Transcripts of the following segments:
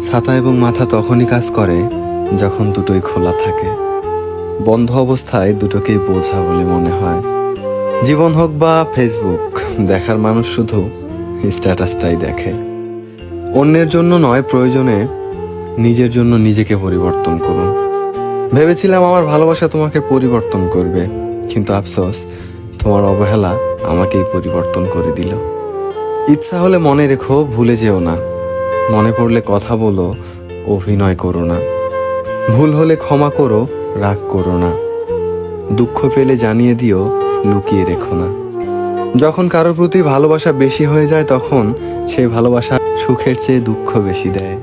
ছাতা এবং মাথা তখনই কাজ করে যখন দুটোই খোলা থাকে। বন্ধ অবস্থায় দুটোকেই বোঝা বলে মনে হয়। জীবন হোক বা ফেসবুক, দেখার মানুষ শুধু স্ট্যাটাসটাই দেখে। অন্যের জন্য নয়, প্রয়োজনে নিজের জন্য নিজেকে পরিবর্তন করুন। ভেবেছিলাম আমার ভালোবাসা তোমাকে পরিবর্তন করবে, কিন্তু আফসোস তোমার অবহেলা আমাকেই পরিবর্তন করে দিল। ইচ্ছা হলে মনে রেখো, ভুলে যেও না। মনে পড়লে কথা বলো, অভিনয় করো না। ভুল হলে ক্ষমা করো, রাগ করো না। দুঃখ পেলে জানিয়ে দিও, লুকিয়ে রেখো না। যখন কারোর প্রতি ভালোবাসা বেশি হয়ে যায়, তখন সেই ভালোবাসা সুখের চেয়ে দুঃখ বেশি দেয়।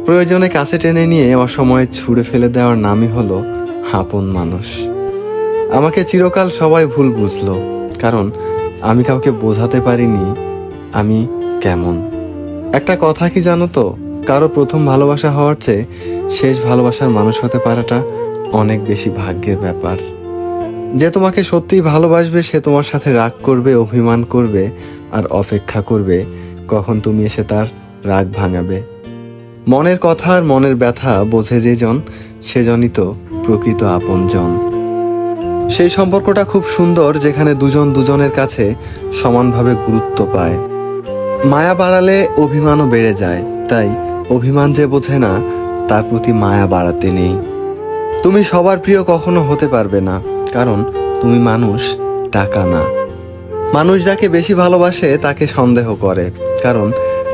প্রয়োজনে কাছে টেনে নিয়ে অসময়ে ছুঁড়ে ফেলে দেওয়ার নামই হলো আপন মানুষ। আমাকে চিরকাল সবাই ভুল বুঝলো, কারণ আমি কাউকে বোঝাতে পারিনি আমি কেমন। একটা কথা কি জানো তো, কারো প্রথম ভালোবাসা হওয়ার চেয়ে শেষ ভালোবাসার মানুষ হতে পারাটা অনেক বেশি ভাগ্যের ব্যাপার। যে তোমাকে সত্যিই ভালোবাসবে সে তোমার সাথে রাগ করবে, অভিমান করবে, আর অপেক্ষা করবে কখন তুমি এসে তার রাগ ভাঙাবে। মনের কথা আর মনের ব্যথা বোঝে যেজন, সেজনই তো প্রকৃত আপনজন। সেই সম্পর্কটা খুব সুন্দর, যেখানে দুজন দুজনের কাছে সমানভাবে গুরুত্ব পায়। মায়া বাড়ালে অভিমানও বেড়ে যায়, তাই অভিমান যে বোঝে না তার প্রতি মায়া বাড়াতে নেই। তুমি সবার প্রিয় কখনো হতে পারবে না, কারণ তুমি মানুষ, টাকা না। মানুষ যাকে বেশি ভালোবাসে তাকে সন্দেহ করে, কারণ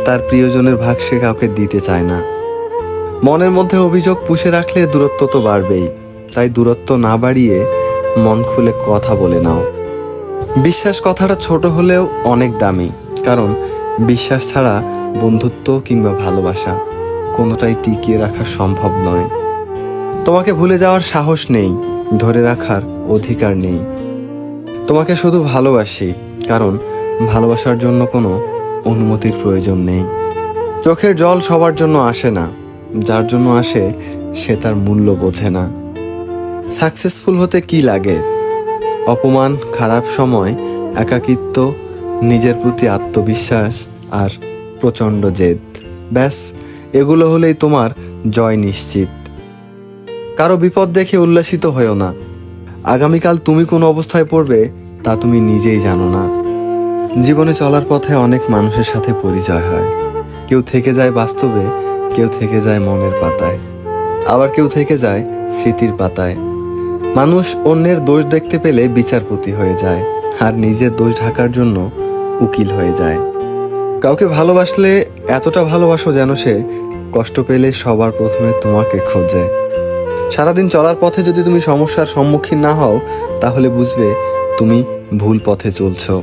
তার প্রিয়জনের ভাগ সে কাউকে দিতে চায় না। মনের মধ্যে অভিযোগ পুষে রাখলে দূরত্ব তো বাড়বেই, তাই দূরত্ব না বাড়িয়ে মন খুলে কথা বলে নাও। বিশ্বাস কথাটা ছোট হলেও অনেক দামি, কারণ বিশ্বাস ছাড়া বন্ধুত্ব কিংবা ভালোবাসা কোনোটাই টিকিয়ে রাখা সম্ভব নয়। তোমাকে ভুলে যাওয়ার সাহস নেই, ধরে রাখার অধিকার নেই। তোমাকে শুধু ভালোবাসি, কারণ ভালোবাসার জন্য কোনো অনুমতির প্রয়োজন নেই। চোখের জল সবার জন্য আসে না, যার জন্য আসে সে তার মূল্য বোঝে না। সাকসেসফুল হতে কি লাগে? অপমান, খারাপ সময়, একাকিত্ব, নিজের প্রতি আত্মবিশ্বাস আর প্রচণ্ড জেদ। ব্যাস, এগুলো হলেই তোমার জয় নিশ্চিত। কারো বিপদ দেখে উল্লাসিত হয়েও না। আগামীকাল তুমি কোন অবস্থায় পড়বে তা তুমি নিজেই জানো না। জীবনে চলার পথে অনেক মানুষের সাথে পরিচয় হয়। কেউ থেকে যায় বাস্তবে, কেউ থেকে যায় মনের পাতায়, আবার কেউ থেকে যায় স্মৃতির পাতায়। মানুষ অন্যের দোষ দেখতে পেলে বিচারপতি হয়ে যায়, আর নিজের দোষ ঢাকার জন্য উকিল হয়ে যায়। কাউকে ভালোবাসলে এতটা ভালোবাসো যেন সে কষ্ট পেলে সবার প্রথমে তোমাকে খোঁজে। সারাদিন চলার পথে যদি তুমি সমস্যার সম্মুখীন না হও, তাহলে বুঝবে তুমি ভুল পথে চলছো।